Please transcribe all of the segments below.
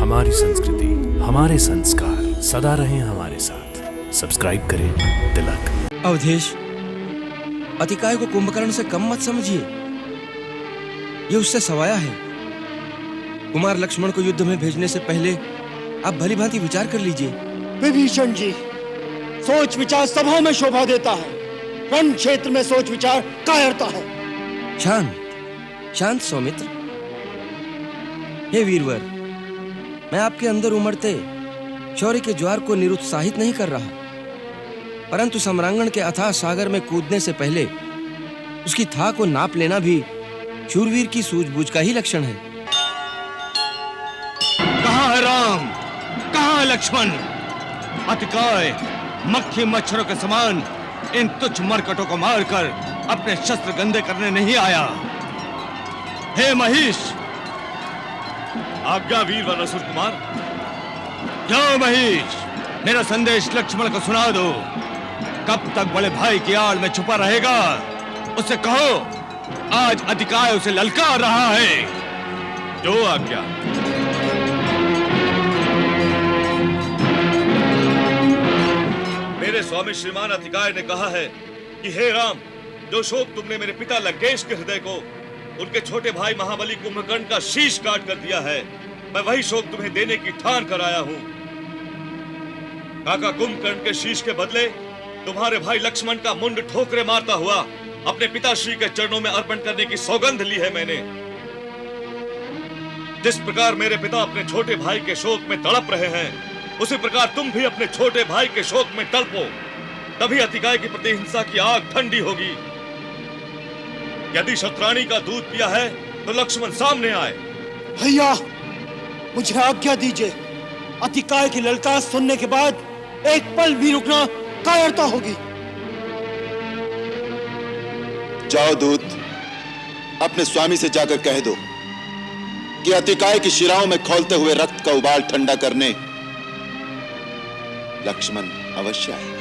हमारी संस्कृति, हमारे संस्कार सदा रहें हमारे साथ। सब्सक्राइब करें तिलक। अवधेश, अतिकाय को कुंभकर्ण से कम मत समझिए। ये उससे सवाया है। कुमार लक्ष्मण को युद्ध में भेजने से पहले आप भली भांति विचार कर लीजिए। विभीषण जी, सोच विचार सभा में शोभा देता है, रण क्षेत्र में सोच विचार कायरता है। शांत शांत सौमित्र। हे वीरवर, मैं आपके अंदर उमड़ते शौर्य के ज्वार को निरुत्साहित नहीं कर रहा, परंतु सम्रांगण के अथाह सागर में कूदने से पहले उसकी थाह को नाप लेना भी शूरवीर की सूझबूझ का ही लक्षण है। कहाँ है राम, कहाँ है लक्ष्मण? अतिकाय मक्खी मच्छरों के समान इन तुच्छ मरकटों को मारकर अपने शस्त्र गंदे करने नहीं आया। हे महिष, आज्ञा वीरवर असुर कुमार। जाओ महिष, मेरा संदेश लक्ष्मण को सुना दो। कब तक बड़े भाई की आड़ में छुपा रहेगा? उससे कहो आज अतिकाय उसे ललकार रहा है। जो आज्ञा। मेरे स्वामी श्रीमान अतिकाय ने कहा है कि हे राम, जो शोक तुमने मेरे पिता लंकेश के हृदय को उनके छोटे भाई महाबली कुंभकर्ण का शीश काट कर दिया है, मैं वही शोक तुम्हें देने की ठान कर आया हूं। काका कुंभकर्ण के शीश के बदले तुम्हारे भाई लक्ष्मण का मुंड ठोकरे मारता हुआ अपने पिताश्री के चरणों में अर्पण करने की सौगंध ली है मैंने। जिस प्रकार मेरे पिता अपने छोटे भाई के शोक में तड़प रहे हैं, उसी प्रकार तुम भी अपने छोटे भाई के शोक में तड़पो। तभी अतिकाय की प्रतिहिंसा की आग ठंडी होगी। यदि शत्राणी का दूध पिया है तो लक्ष्मण सामने आए। भैया, मुझे आज्ञा दीजिए। अतिकाय की ललकार सुनने के बाद एक पल भी रुकना कायरता होगी। जाओ दूत, अपने स्वामी से जाकर कह दो कि अतिकाय की शिराओं में खौलते हुए रक्त का उबाल ठंडा करने लक्ष्मण अवश्य आएगा।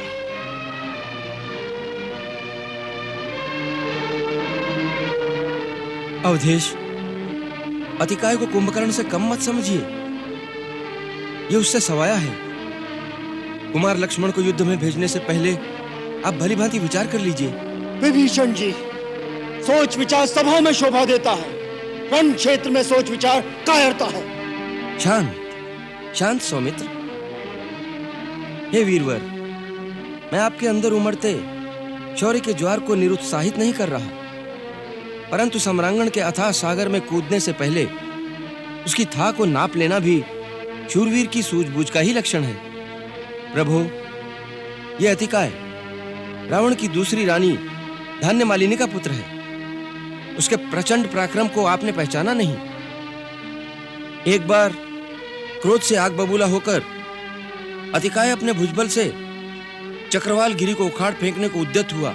अवधेश, अतिकाय को कुंभकर्ण से कम मत समझिए। ये उससे सवाया है। कुमार लक्ष्मण को युद्ध में भेजने से पहले आप भली भांति विचार कर लीजिए। विभीषण जी, सोच विचार सभा में शोभा देता है, रण क्षेत्र में सोच विचार कायरता है। शांत शांत सौमित्र। हे वीरवर, मैं आपके अंदर उमड़ते शौर्य के ज्वार को निरुत्साहित नहीं कर रहा, परंतु सम्रांगण के अथाह सागर में कूदने से पहले उसकी थाह को नाप लेना भी शूरवीर की सूझबूझ का ही लक्षण है। प्रभु, यह अतिकाय रावण की दूसरी रानी धान्यमालिनी का पुत्र है। उसके प्रचंड पराक्रम को आपने पहचाना नहीं। एक बार क्रोध से आग बबूला होकर अतिकाय अपने भुजबल से चक्रवाल गिरी को उखाड़ फेंकने को उद्यत हुआ।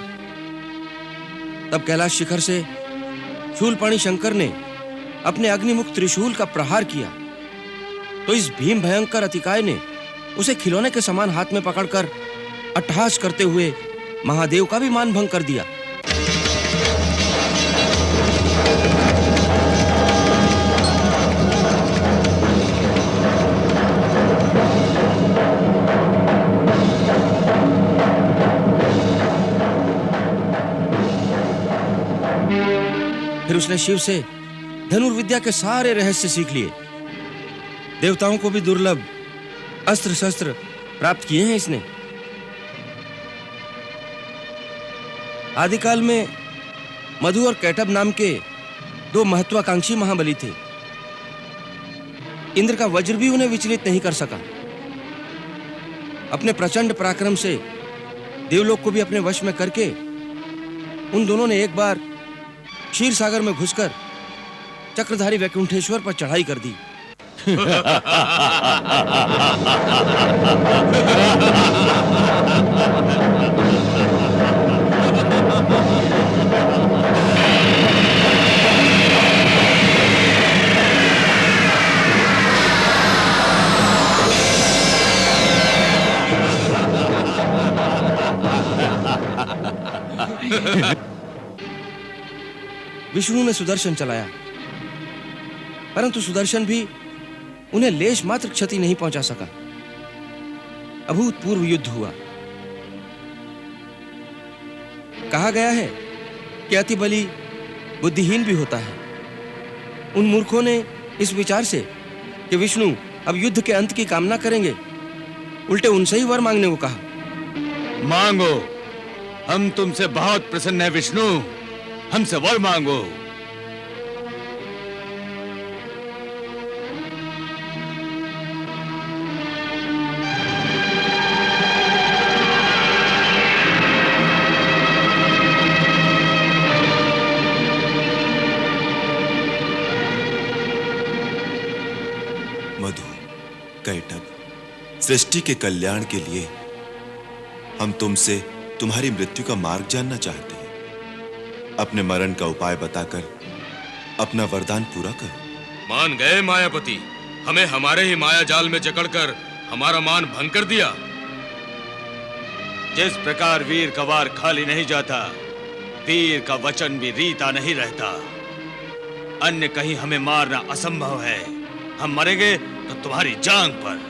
तब कैलाश शिखर से शूलपाणी शंकर ने अपने अग्निमुख त्रिशूल का प्रहार किया, तो इस भीम भयंकर अतिकाय ने उसे खिलौने के समान हाथ में पकड़कर अट्टहास करते हुए महादेव का भी मान भंग कर दिया। फिर उसने शिव से धनुर्विद्या के सारे रहस्य सीख लिए। देवताओं को भी दुर्लभ अस्त्र शस्त्र प्राप्त किए हैं इसने। आदिकाल में मधु और कैटब नाम के दो महत्वाकांक्षी महाबली थे। इंद्र का वज्र भी उन्हें विचलित नहीं कर सका। अपने प्रचंड पराक्रम से देवलोक को भी अपने वश में करके उन दोनों ने एक बार क्षीर सागर में घुसकर चक्रधारी वैकुंठेश्वर पर चढ़ाई कर दी। विष्णु ने सुदर्शन चलाया, परंतु सुदर्शन भी उन्हें लेश मात्र क्षति नहीं पहुंचा सका। अभूतपूर्व युद्ध हुआ। कहा गया है कि अति बली बुद्धिहीन भी होता है। उन मूर्खों ने इस विचार से कि विष्णु अब युद्ध के अंत की कामना करेंगे, उल्टे उनसे ही वर मांगने को कहा। मांगो, हम तुमसे बहुत प्रसन्न है विष्णु, हमसे वर मांगो। मधु, कैटभ, सृष्टि के कल्याण के लिए हम तुमसे तुम्हारी मृत्यु का मार्ग जानना चाहते हैं। अपने मरण का उपाय बताकर अपना वरदान पूरा करो। मान गए मायापति, हमें हमारे ही माया जाल में जकड़कर हमारा मान भंग कर दिया। जिस प्रकार वीर का वार खाली नहीं जाता, वीर का वचन भी रीता नहीं रहता। अन्य कहीं हमें मारना असंभव है। हम मरेंगे तो तुम्हारी जांग पर।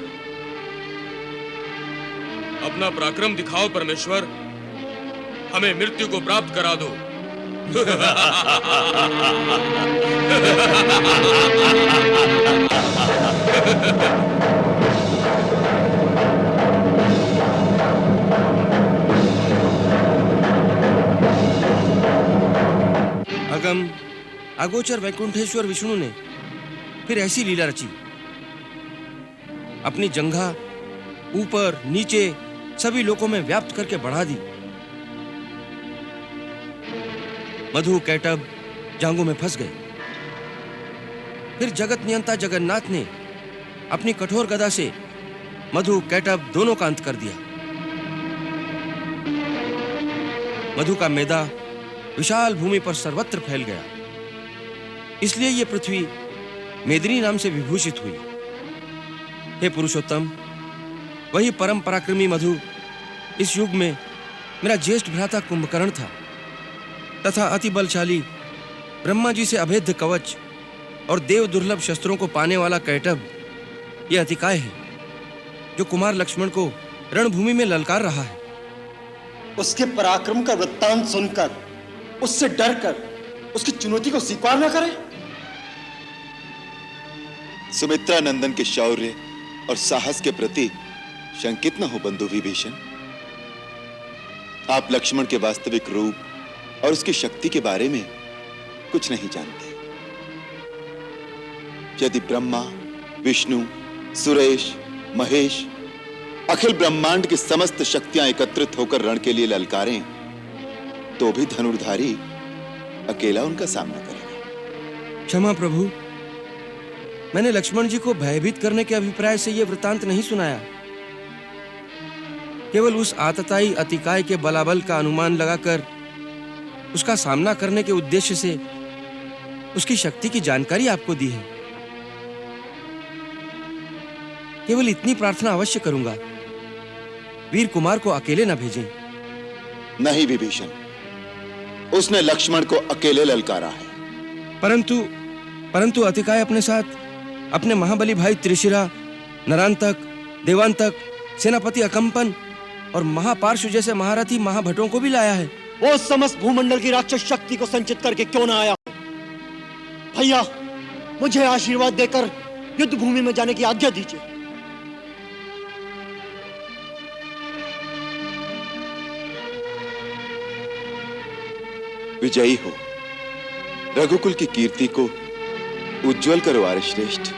अपना पराक्रम दिखाओ परमेश्वर, हमें मृत्यु को प्राप्त करा दो। अगम अगोचर वैकुंठेश्वर विष्णु ने फिर ऐसी लीला रची। अपनी जंघा ऊपर नीचे सभी लोकों में व्याप्त करके बढ़ा दी। मधु कैटभ जांघों में फंस गए। फिर जगत नियंता जगन्नाथ ने अपनी कठोर गदा से मधु कैटभ दोनों का अंत कर दिया। मधु का मैदा विशाल भूमि पर सर्वत्र फैल गया। इसलिए यह पृथ्वी मेदिनी नाम से विभूषित हुई। हे पुरुषोत्तम, वही परम पराक्रमी मधु इस युग में मेरा ज्येष्ठ भ्राता कुंभकर्ण था, तथा अति बलशाली ब्रह्मा जी से अभेद्य कवच और देव दुर्लभ शस्त्रों को पाने वाला कैटभ यह अतिकाय है, जो कुमार लक्ष्मण को रणभूमि में ललकार रहा है। उसके पराक्रम का वृत्तांत सुनकर, उससे डरकर उसकी चुनौती को स्वीकार न करें। सुमित्रा नंदन के शौर्य और साहस के प्रति शंकित न हो बंधु विभीषण। आप लक्ष्मण के वास्तविक रूप और उसकी शक्ति के बारे में कुछ नहीं जानते। यदि ब्रह्मा, विष्णु, सुरेश, महेश, अखिल ब्रह्मांड की समस्त शक्तियां एकत्रित होकर रण के लिए ललकारें, तो भी धनुर्धारी अकेला उनका सामना करेगा। क्षमा प्रभु, मैंने लक्ष्मण जी को भयभीत करने के अभिप्राय से यह वृतांत नहीं सुनाया। केवल उस आतताई अतिकाय के बलाबल का अनुमान लगाकर उसका सामना करने के उद्देश्य से उसकी शक्ति की जानकारी आपको दी है। केवल इतनी प्रार्थना अवश्य करूंगा, वीर कुमार को अकेले न भेजें। नहीं विभीषण, उसने लक्ष्मण को अकेले ललकारा है। परंतु अतिकाय अपने साथ अपने महाबली भाई त्रिशिरा, नरांतक, देवांतक, सेनापति अकंपन और महापार्श्व जैसे महारथी महाभटों को भी लाया है। वो समस्त भूमंडल की राक्षस शक्ति को संचित करके क्यों ना आया? भैया, मुझे आशीर्वाद देकर युद्ध भूमि में जाने की आज्ञा दीजिए। विजयी हो, रघुकुल की कीर्ति को उज्जवल करो आर्यश्रेष्ठ।